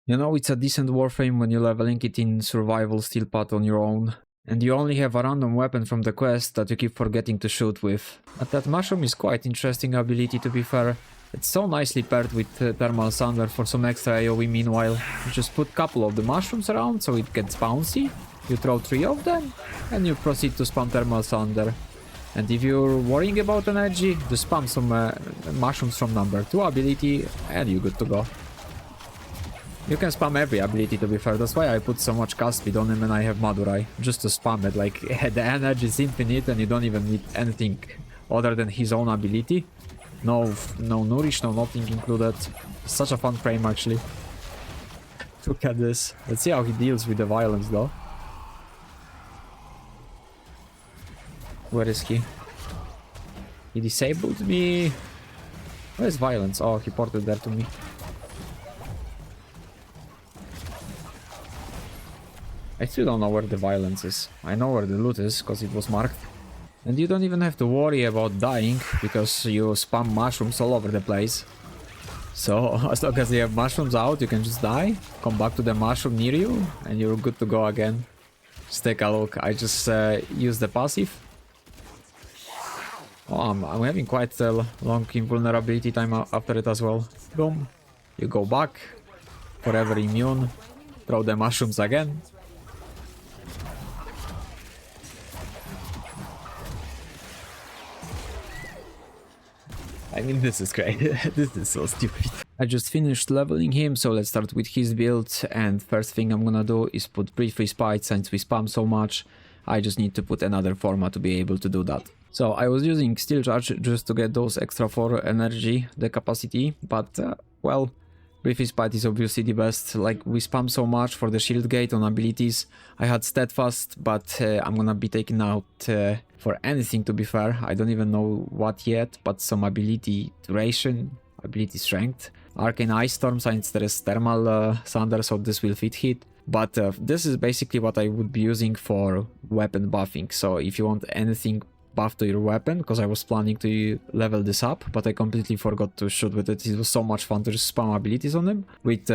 You know, it's a decent Warframe when you're leveling it in survival steel pot on your own. And you only have a random weapon from the quest that you keep forgetting to shoot with. But that mushroom is quite interesting ability, to be fair. It's so nicely paired with Thermal Thunder for some extra AoE meanwhile. You just put a couple of the mushrooms around so it gets bouncy. You throw 3 of them and you proceed to spam Thermal Thunder. And if you're worrying about energy, just spam some mushrooms from number 2 ability and you're good to go. You can spam every ability, to be fair, that's why I put so much cast speed on him and I have Madurai, just to spam it, like the energy is infinite and you don't even need anything other than his own ability. No nourish, no nothing included. Such a fun frame actually. Look at this. Let's see how he deals with the violence though. Where is he? He disabled me. Where is violence? Oh, he ported there to me. I still don't know where the violence is. I know where the loot is, because it was marked. And you don't even have to worry about dying, because you spam mushrooms all over the place. So, as long as you have mushrooms out, you can just die, come back to the mushroom near you, and you're good to go again. Just take a look. I just use the passive. Oh, I'm having quite a long invulnerability time after it as well. Boom. You go back. Forever immune. Throw the mushrooms again. I mean, this is great. This is so stupid. I just finished leveling him, so let's start with his build. And first thing I'm gonna do is put brief respite. Since we spam so much, I just need to put another format to be able to do that. So I was using Steel Charge just to get those extra 4 energy, the capacity, but well, brief respite is obviously the best. Like, we spam so much for the shield gate on abilities. I had steadfast, but I'm gonna be taking out for anything, to be fair. I don't even know what yet, but some ability duration, ability strength, arcane ice storm, since there is thermal thunder, so this will fit hit. But this is basically what I would be using for weapon buffing. So if you want anything buff to your weapon, because I was planning to level this up, but I completely forgot to shoot with it. It was so much fun to just spam abilities on them, with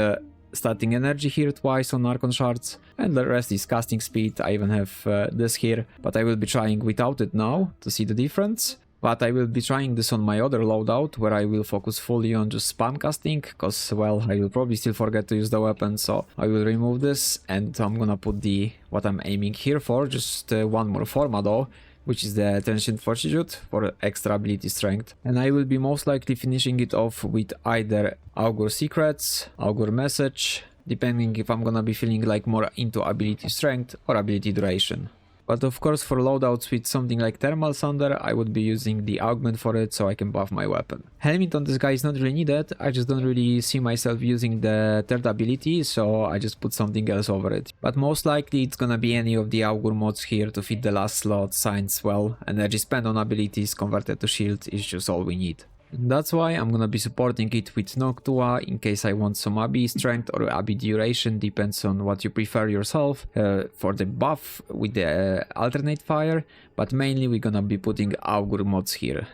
starting energy here twice on Archon Shards, and the rest is casting speed. I even have this here, but I will be trying without it now to see the difference. But I will be trying this on my other loadout, where I will focus fully on just spam casting, because, well, I will probably still forget to use the weapon, so I will remove this, and I'm gonna put what I'm aiming here for, just one more format though, which is the Tension Fortitude for extra ability strength. And I will be most likely finishing it off with either Augur Secrets, Augur Message, depending if I'm gonna be feeling like more into ability strength or ability duration. But of course, for loadouts with something like Thermal Thunder, I would be using the Augment for it, so I can buff my weapon. Helmet on this guy is not really needed. I just don't really see myself using the third ability, so I just put something else over it. But most likely it's gonna be any of the Augur mods here to fit the last slot, since, well, energy spent on abilities converted to shield is just all we need. That's why I'm gonna be supporting it with Nokko in case I want some AB strength or AB duration, depends on what you prefer yourself, for the buff with the alternate fire, but mainly we're gonna be putting Augur mods here,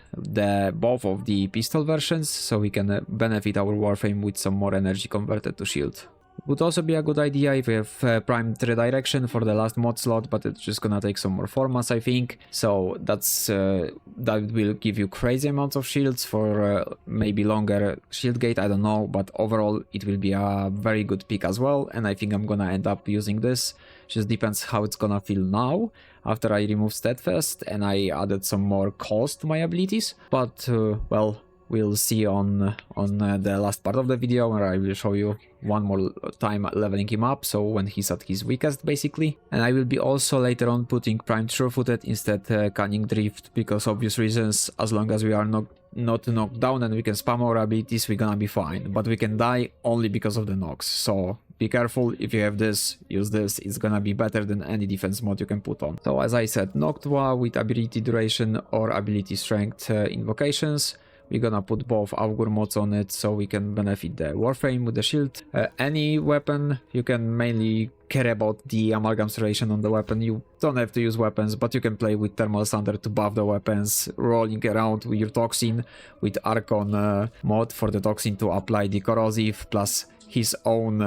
both of the pistol versions, so we can benefit our Warframe with some more energy converted to shield. Would also be a good idea if we have primed redirection for the last mod slot, but it's just gonna take some more formats, I think. So that will give you crazy amounts of shields for maybe longer shield gate, I don't know, but overall it will be a very good pick as well, and I think I'm gonna end up using this. Just depends how it's gonna feel now, after I remove Steadfast and I added some more cost to my abilities, but well, we'll see on the last part of the video, where I will show you one more time leveling him up, so when he's at his weakest basically. And I will be also later on putting Primed Sure-Footed instead Cunning Drift, because obvious reasons. As long as we are not knocked down and we can spam our abilities, we're gonna be fine, but we can die only because of the knocks, so be careful. If you have this, use this. It's gonna be better than any defense mod you can put on. So as I said, Nokko with ability duration or ability strength invocations. We're gonna put both Augur mods on it, so we can benefit the Warframe with the shield. Any weapon, you can mainly care about the amalgam duration on the weapon. You don't have to use weapons, but you can play with Thermal Thunder to buff the weapons, rolling around with your Toxin, with Archon mod for the Toxin to apply the corrosive, plus his own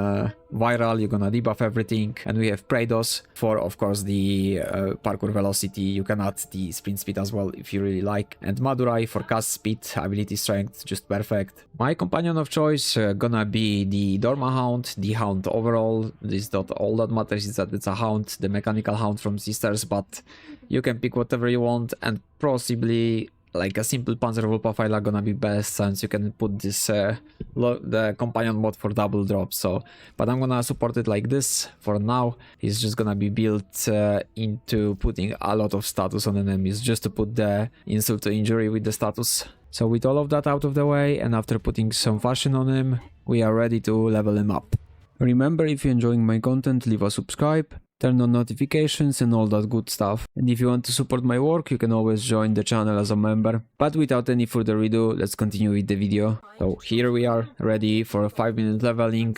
viral, you're gonna debuff everything. And we have Praedos for, of course, the parkour velocity. You can add the sprint speed as well if you really like. And Madurai for cast speed, ability strength, just perfect. My companion of choice gonna be the Dorma Hound, the Hound overall. This is not all that matters, is that it's a Hound, the mechanical Hound from Sisters, but you can pick whatever you want, and possibly like a simple Panzer Wolfpafiler gonna be best, since you can put this the companion mod for double drop. So, but I'm gonna support it like this for now. It's just gonna be built into putting a lot of status on enemies, just to put the insult to injury with the status. So with all of that out of the way, and after putting some fashion on him, we are ready to level him up. Remember, if you're enjoying my content, leave a subscribe, turn on notifications and all that good stuff. And if you want to support my work, you can always join the channel as a member. But without any further ado, let's continue with the video. So here we are, ready for a 5-minute leveling.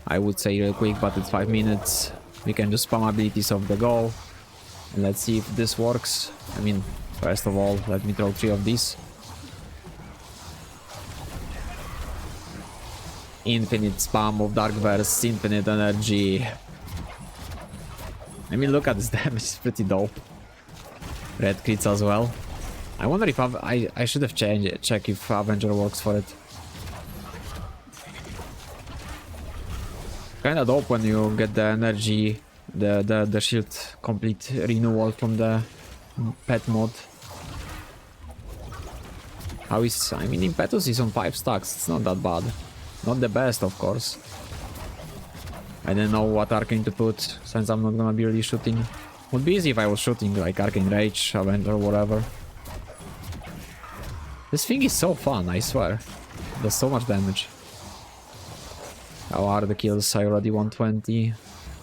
I would say real quick, but it's 5 minutes. We can just spam abilities off the go. And let's see if this works. I mean, first of all, let me throw 3 of these. Infinite spam of Dark Verse, infinite energy. I mean, look at this damage, it's pretty dope. Red crits as well. I wonder if I should have checked if Avenger works for it. Kinda dope when you get the energy, the shield complete renewal from the pet mod. How is, I mean, Impetus is on 5 stacks, it's not that bad. Not the best, of course. I didn't know what arcane to put, since I'm not gonna be really shooting. Would be easy if I was shooting like Arcane Rage, Avenger, whatever. This thing is so fun, I swear. It does so much damage. How are the kills? I already 120.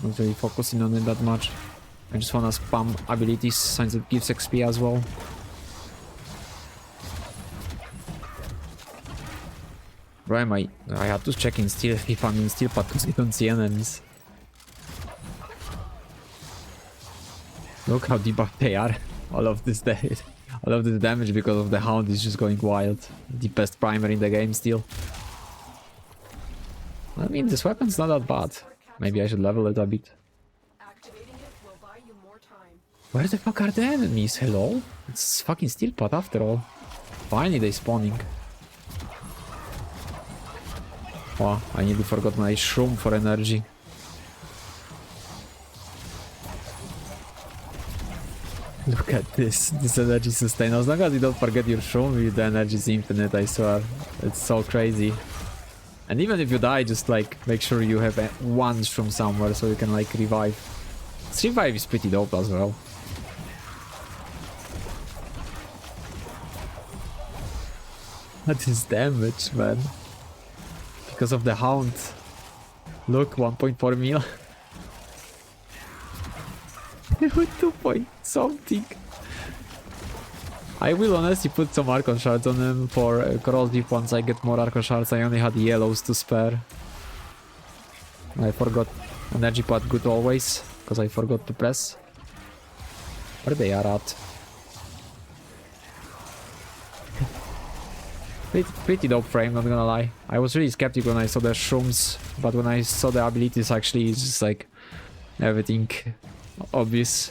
Not really focusing on it that much. I just wanna spam abilities, since it gives XP as well. Where am I? I have to check in steel if I'm in steel, but because I don't see enemies. Look how debuffed they are. All of this damage because of the Hound is just going wild. The best primer in the game still. I mean, this weapon's not that bad. Maybe I should level it a bit. Where the fuck are the enemies? Hello? It's fucking steel pot after all. Finally they spawning. Oh, I nearly forgot my shroom for energy. Look at this energy sustain. As long as you don't forget your shroom, the energy is infinite, I swear. It's so crazy. And even if you die, just like make sure you have one shroom somewhere so you can like revive. This revive is pretty dope as well. What is damage, man? Because of the Hound. Look, 1.4 mil. With 2 point something. I will honestly put some Archon shards on him for corrosive once I get more Archon shards. I only had yellows to spare. I forgot energy pot good always, because I forgot to press. Where they are at? Pretty dope frame, not gonna lie. I was really skeptical when I saw the shrooms, but when I saw the abilities, actually it's just like everything obvious.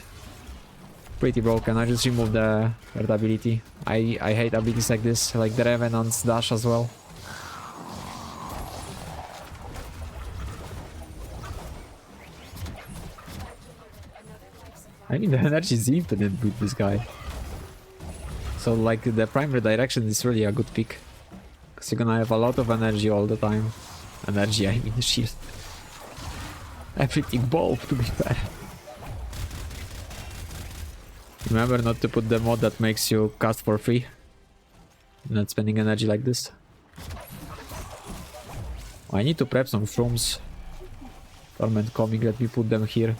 Pretty broken. I just removed the third ability. I hate abilities like this, like the Revenant's dash as well. I mean, the energy is infinite with this guy. So like the primary direction is really a good pick. Because you're gonna have a lot of energy all the time. Energy, I mean shield. Everything both, to be fair. Remember not to put the mod that makes you cast for free. Not spending energy like this. I need to prep some shrooms. Torment coming, let me put them here.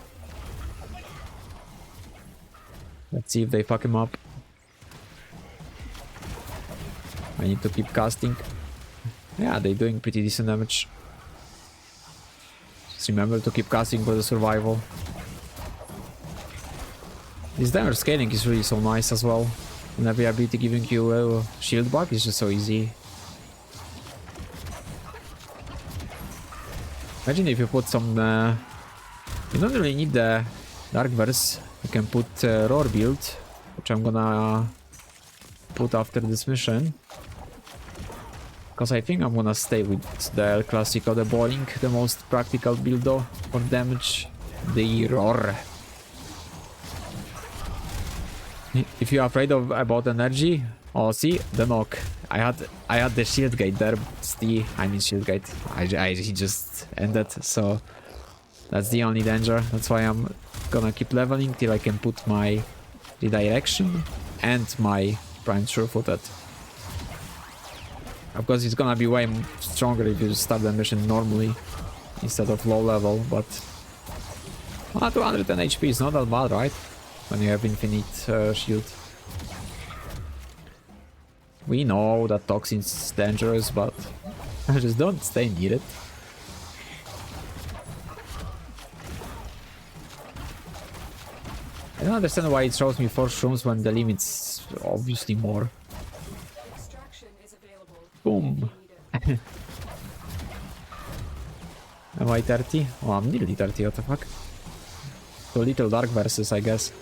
Let's see if they fuck him up. I need to keep casting. Yeah, they're doing pretty decent damage. Just remember to keep casting for the survival. This damage scaling is really so nice as well. And every ability giving you a shield back is just so easy. Imagine if you put some... you don't really need the Dark Verse. You can put Roar build, which I'm gonna put after this mission. Because I think I'm gonna stay with the El Clasico, the Boring, the most practical build though, for damage. The Roar. If you're afraid about energy, oh see, the knock. I had the shield gate there, shield gate. He just ended, so that's the only danger. That's why I'm gonna keep leveling till I can put my redirection and my prime sure-footed. Of course, it's gonna be way stronger if you start the mission normally instead of low level, but 210 HP is not that bad, right? When you have infinite shield. We know that toxin's dangerous, but just don't stay near it. I don't understand why it shows me 4 shrooms when the limit's obviously more. Boom. Am I 30? Oh, I'm nearly 30, what the fuck? 2 little dark verses, I guess.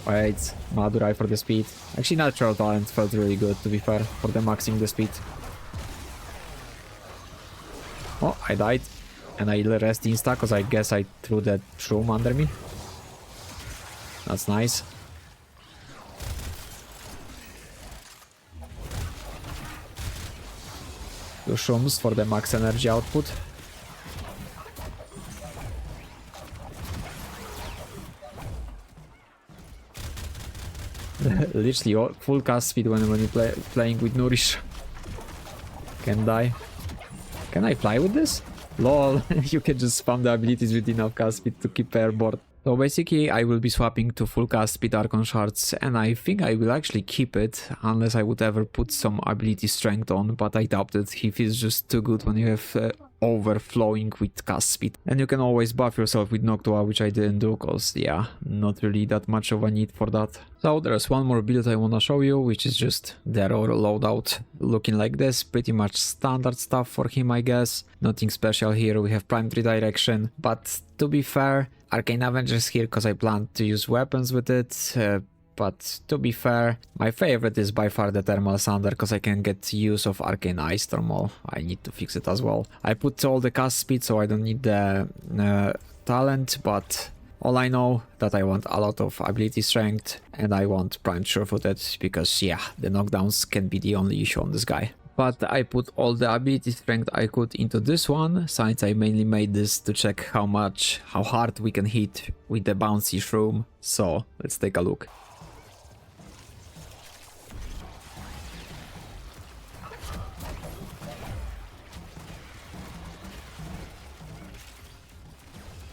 Wait, Madurai for the speed. Actually, natural talent felt really good, to be fair, for the maxing the speed. Oh, I died. And I rest insta, because I guess I threw that shroom under me. That's nice. Two shrooms for the max energy output. Literally full cast speed when you playing with Nourish. Can die. Can I fly with this? Lol, you can just spam the abilities with enough cast speed to keep airborne. So basically I will be swapping to full cast speed Archon shards, and I think I will actually keep it unless I would ever put some ability strength on, but I doubt it. He feels just too good when you have overflowing with cast speed. And you can always buff yourself with Nokko, which I didn't do because yeah, not really that much of a need for that. So there's one more build I wanna show you, which is just the Roar loadout looking like this. Pretty much standard stuff for him, I guess. Nothing special here. We have primed redirection, but to be fair, Arcane Avengers here because I plan to use weapons with it. But to be fair, my favorite is by far the Thermal Thunder because I can get use of Arcane Ice Thermal. I need to fix it as well. I put all the cast speed so I don't need the talent, but all I know that I want a lot of ability strength and I want primed sure-footed because yeah, the knockdowns can be the only issue on this guy. But I put all the ability strength I could into this one, since I mainly made this to check how hard we can hit with the bouncy shroom. So let's take a look.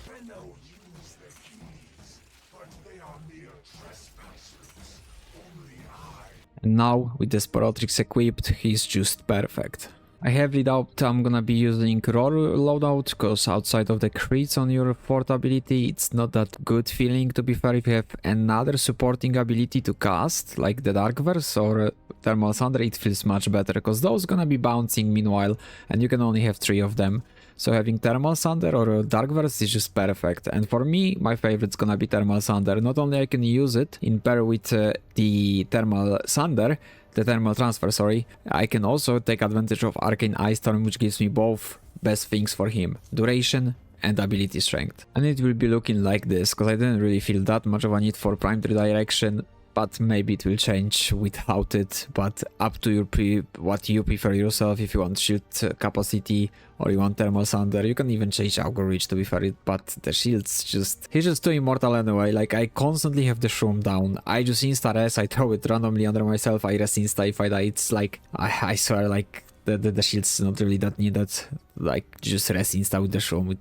Tenno use the keys, but they are mere trespassers. Only I. And now, with the Sporotrix equipped, he's just perfect. I heavily doubt I'm gonna be using Roar loadout, because outside of the crits on your 4th ability, it's not that good feeling, to be fair. If you have another supporting ability to cast, like the Darkverse or Thermal Thunder, it feels much better, because those gonna be bouncing meanwhile, and you can only have 3 of them. So having Thermal Thunder or Darkverse is just perfect. And for me, my favorite's gonna be Thermal Thunder. Not only I can use it in pair with the Thermal Thunder, the Thermal Transfer, sorry, I can also take advantage of Arcane Ice Storm, which gives me both best things for him, duration and ability strength. And it will be looking like this, because I didn't really feel that much of a need for primed redirection, but maybe it will change without it. But up to your what you prefer yourself, if you want shield capacity or you want Thermal Thunder. You can even change Augur Reach, to be fair, but the shield's he's just too immortal anyway. Like, I constantly have the Shroom down. I just insta res, I throw it randomly under myself, I res insta if I die. It's like, I swear, like, the shield's not really that needed. Like, just res insta with the Shroom,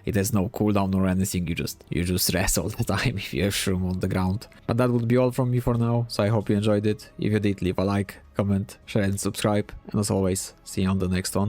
it has no cooldown or anything, you just rest all the time if you have Shroom on the ground. But that would be all from me for now, so I hope you enjoyed it. If you did, leave a like, comment, share and subscribe, and as always, see you on the next one.